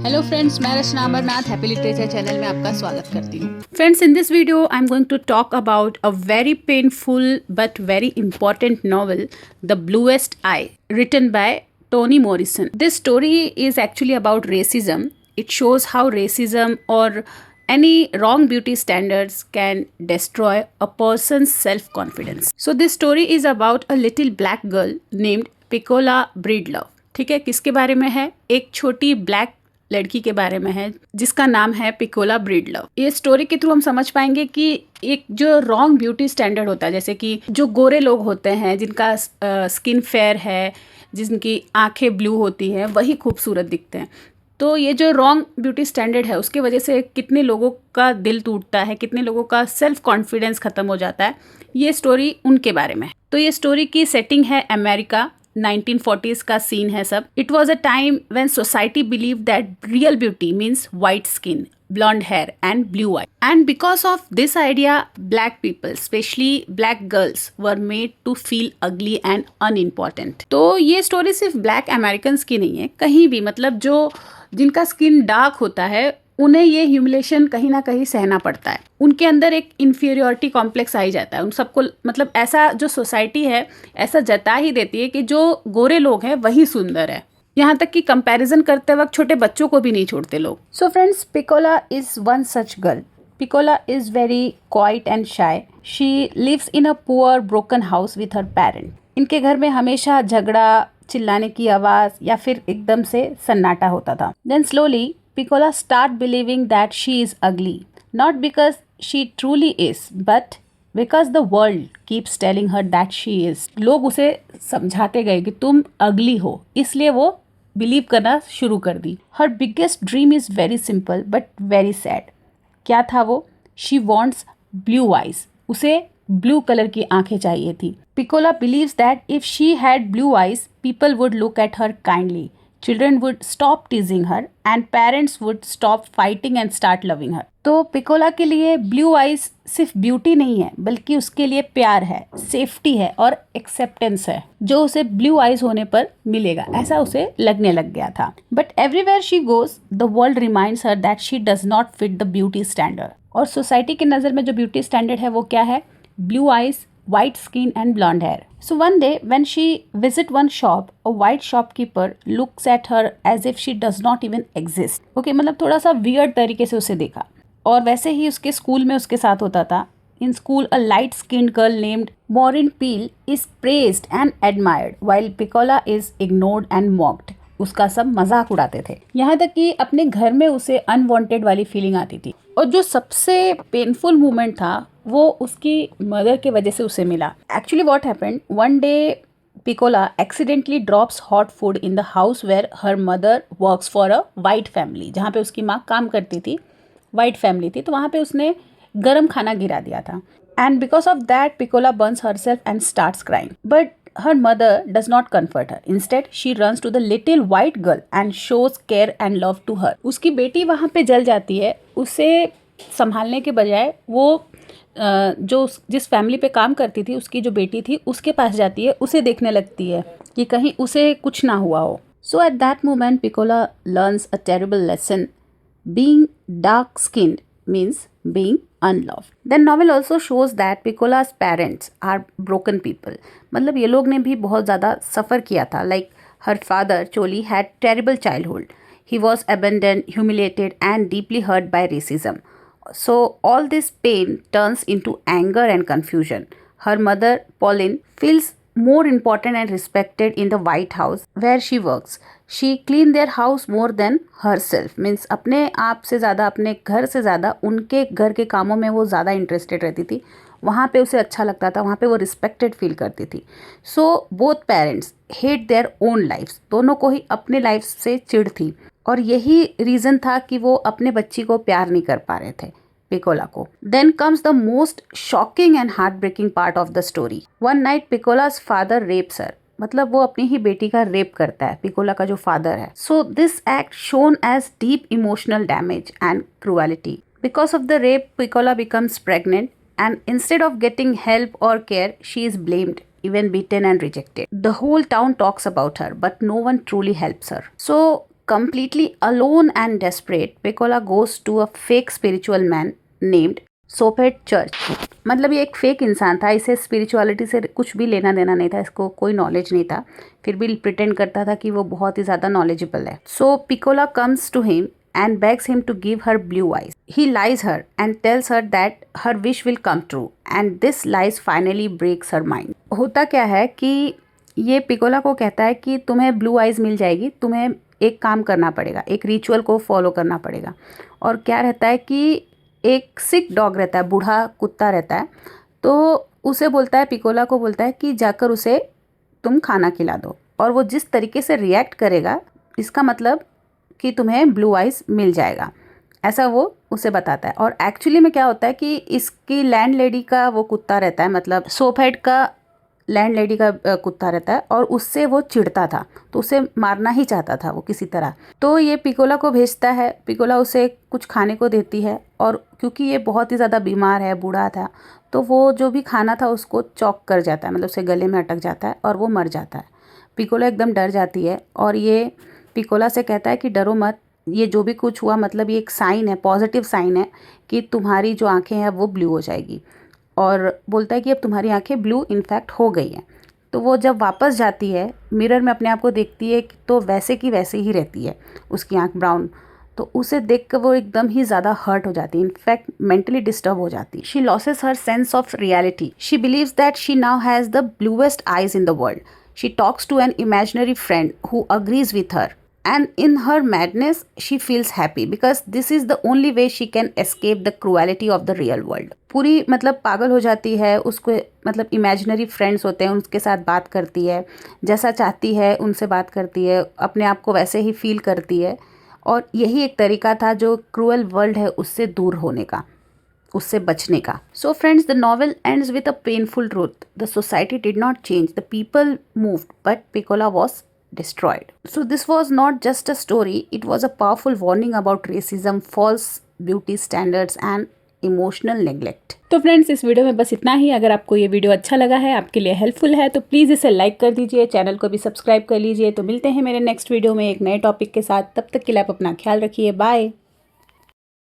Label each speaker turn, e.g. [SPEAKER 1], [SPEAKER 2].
[SPEAKER 1] Hello friends, मैं रचना Amarnath happy literature channel में आपका स्वागत करती हूँ।
[SPEAKER 2] Friends, in this video, I'm going to talk about a very painful but very important novel, The Bluest Eye, written by Toni Morrison. This story is actually about racism. It shows how racism or any wrong beauty standards can destroy a person's self-confidence. So this story is about a little black girl named Piccola Breedlove. ठीक है, किसके बारे में है? एक छोटी black लड़की के बारे में है जिसका नाम है पिकोला ब्रीडलव। ये स्टोरी के थ्रू हम समझ पाएंगे कि एक जो रॉन्ग ब्यूटी स्टैंडर्ड होता है, जैसे कि जो गोरे लोग होते हैं जिनका स्किन फेयर है, जिनकी आंखें ब्लू होती हैं, वही खूबसूरत दिखते हैं। तो ये जो रॉन्ग ब्यूटी स्टैंडर्ड है उसके वजह से कितने लोगों का दिल टूटता है, कितने लोगों का सेल्फ कॉन्फिडेंस खत्म हो जाता है। ये स्टोरी उनके बारे में है। तो ये स्टोरी की सेटिंग है अमेरिका, 1940s का सीन है सब। It was a time when society believe that real beauty means white skin, blonde hair and blue eye, and because of this idea black people, especially black girls, were made to feel ugly and unimportant. तो ये story सिर्फ black Americans की नहीं है, कहीं भी मतलब जो जिनका स्किन डार्क होता है उन्हें ये ह्यूमिलेशन कहीं ना कहीं सहना पड़ता है। उनके अंदर एक इन्फीरियोरिटी कॉम्प्लेक्स आई जाता है। उन सबको मतलब ऐसा जो सोसाइटी है ऐसा जता ही देती है कि जो गोरे लोग हैं वही सुंदर है। यहाँ तक कि कंपैरिजन करते वक्त छोटे बच्चों को भी नहीं छोड़ते लोग। So friends, Pecola is one such girl. Pecola is very quiet and shy. She lives in a poor broken house with her parent. इनके घर में हमेशा झगड़ा, चिल्लाने की आवाज या फिर एकदम से सन्नाटा होता था. Then slowly Pecola start believing that she is ugly, not because she truly is but because the world keeps telling her that she is. लोग उसे समझाते गए कि तुम अगली हो, इसलिए वो बिलीव करना शुरू कर दी. Her biggest dream is very simple but very sad. क्या था वो? She wants blue eyes. उसे ब्लू कलर की आंखें चाहिए थी. Pecola believes that if she had blue eyes people would look at her kindly, children would stop teasing her and parents would stop fighting and start loving her. तो पिकोला के लिए blue eyes सिर्फ beauty नहीं है बल्कि उसके लिए प्यार है, सेफ्टी है और एक्सेप्टेंस है जो उसे ब्लू आइज होने पर मिलेगा, ऐसा उसे लगने लग गया था. But everywhere she goes the world reminds her that she does not fit the beauty standard. और सोसाइटी की नज़र में जो ब्यूटी स्टैंडर्ड है वो क्या है? Blue eyes, white skin and blonde hair. So one day when she visit one shop, a white shopkeeper looks at her as if she does not even exist. Okay, मतलब थोड़ा सा weird तरीके से उसे देखा. और वैसे ही उसके स्कूल में उसके साथ होता था. In school, a light-skinned girl named Maureen Peel is praised and admired, while Piccola is ignored and mocked. उसका सब मजाक उड़ाते थे. यहाँ तक कि अपने घर में उसे अनवांटेड वाली फीलिंग आती थी. और जो सबसे पेनफुल मोमेंट था वो उसकी मदर के वजह से उसे मिला. Actually what happened, one day Pecola accidentally drops hot food in the house where her mother works for a white family. जहाँ पे उसकी माँ काम करती थी, वाइट फैमिली थी, तो वहाँ पे उसने गर्म खाना गिरा दिया था. And because of that पिकोला Burns herself and starts crying. But her mother does not comfort her. Instead, she runs to the little white girl and shows care and love to her. उसकी बेटी वहाँ पे जल जाती है. उसे संभालने के बजाय वो जो जिस फैमिली पे काम करती थी उसकी जो बेटी थी उसके पास जाती है, उसे देखने लगती है कि कहीं उसे कुछ ना हुआ हो. So at that moment, Piccola learns a terrible lesson. Being dark-skinned means being unloved. The novel also shows that Piccola's parents are broken people. मतलब ये लोग ने भी बहुत ज़्यादा सफ़र किया था. Like her father Choli had terrible childhood. He was abandoned, humiliated and deeply hurt by racism. So all this pain turns into anger and confusion. Her mother Pauline feels more important and respected in the White House where she works. She clean their house more than herself. Means अपने आप से ज़्यादा, अपने घर से ज़्यादा उनके घर के कामों में वो ज़्यादा इंटरेस्टेड रहती थी. वहाँ पे उसे अच्छा लगता था, वहाँ पे वो रिस्पेक्टेड फील करती थी. So both parents hate their own lives. दोनों को ही अपने लाइफ से चिढ़ थी और यही रीज़न था कि वो अपने बच्ची को प्यार नहीं कर पा रहे थे, पिकोला को. Then comes the most shocking and heartbreaking part of the story. One night Pecola's father rapes her. मतलब वो अपनी ही बेटी का रेप करता है, पिकोला का जो फादर है. So this act shown as deep emotional damage and cruelty. Because of the rape Pecola becomes pregnant and instead of getting help और care she is blamed, even beaten and rejected. The whole town talks about her, but no one truly helps her. So completely alone and desperate, Piccola goes to a fake spiritual man named Soaphead Church. मतलब ये एक fake इंसान था, इसे spirituality से कुछ भी लेना देना नहीं था, इसको कोई नॉलेज नहीं था, फिर भी प्रिटेंड करता था कि वो बहुत ही ज़्यादा नॉलेजेबल है। So Pecola comes to him and begs him to give her blue eyes. He lies her and tells her that her wish will come true, and this lies finally breaks her mind. होता क्या है कि ये पिकोला को कहता है कि तुम्हें ब्लू आइज मिल जाएगी, तुम्हें एक काम करना पड़ेगा, एक रिचुअल को फॉलो करना पड़ेगा। और क्या रहता है कि एक सिक डॉग रहता है, बूढ़ा कुत्ता रहता है, तो उसे बोलता है, पिकोला को बोलता है कि जाकर उसे तुम खाना खिला दो, और वो जिस तरीके से रिएक्ट करेगा इसका मतलब कि तुम्हें ब्लू आइज मिल जाएगा, ऐसा वो उसे बताता है। और एक्चुअली में क्या होता है कि इसकी लैंडलेडी का वो कुत्ता रहता है, मतलब सोपहेड का लैंडलेडी का कुत्ता रहता है, और उससे वो चिढ़ता था, तो उसे मारना ही चाहता था वो किसी तरह। तो ये पिकोला को भेजता है, पिकोला उसे कुछ खाने को देती है, और क्योंकि ये बहुत ही ज़्यादा बीमार है, बूढ़ा था, तो वो जो भी खाना था उसको चॉक कर जाता है, मतलब उसे गले में अटक जाता है और वो मर जाता है। पिकोला एकदम डर जाती है और ये पिकोला से कहता है कि डरो मत, ये जो भी कुछ हुआ मतलब ये एक साइन है, पॉजिटिव साइन है कि तुम्हारी जो आंखें हैं वो ब्लू हो जाएगी। और बोलता है कि अब तुम्हारी आंखें ब्लू इनफैक्ट हो गई हैं। तो वो जब वापस जाती है, मिरर में अपने आप को देखती है तो वैसे की वैसे ही रहती है, उसकी आंख ब्राउन। तो उसे देख कर वो एकदम ही ज़्यादा हर्ट हो जाती है, इनफैक्ट मेंटली डिस्टर्ब हो जाती है। She loses her sense of reality. She believes that she now has the bluest eyes in the world. She talks to an imaginary friend who agrees with her, and in her madness she feels happy because this is the only way she can escape the cruelty of the real world. पूरी मतलब पागल हो जाती है, उसको मतलब imaginary friends होते हैं उनके साथ बात करती है, जैसा चाहती है उनसे बात करती है, अपने आप को वैसे ही फील करती है, और यही एक तरीका था जो क्रूअल वर्ल्ड है उससे दूर होने का, उससे बचने का। So friends, the novel ends with a painful truth. The society did not change, the people moved, but पिकोला was destroyed. So this was not just a story, it was a powerful warning about racism, false beauty standards and emotional neglect.
[SPEAKER 1] तो friends, इस video में बस इतना ही। अगर आपको ये video अच्छा लगा है, आपके लिए हेल्पफुल है, तो प्लीज़ इसे लाइक कर दीजिए, चैनल को भी सब्सक्राइब कर लीजिए। तो मिलते हैं मेरे नेक्स्ट वीडियो में एक नए टॉपिक के साथ। तब तक के लिए आप अपना ख्याल रखिए। बाय।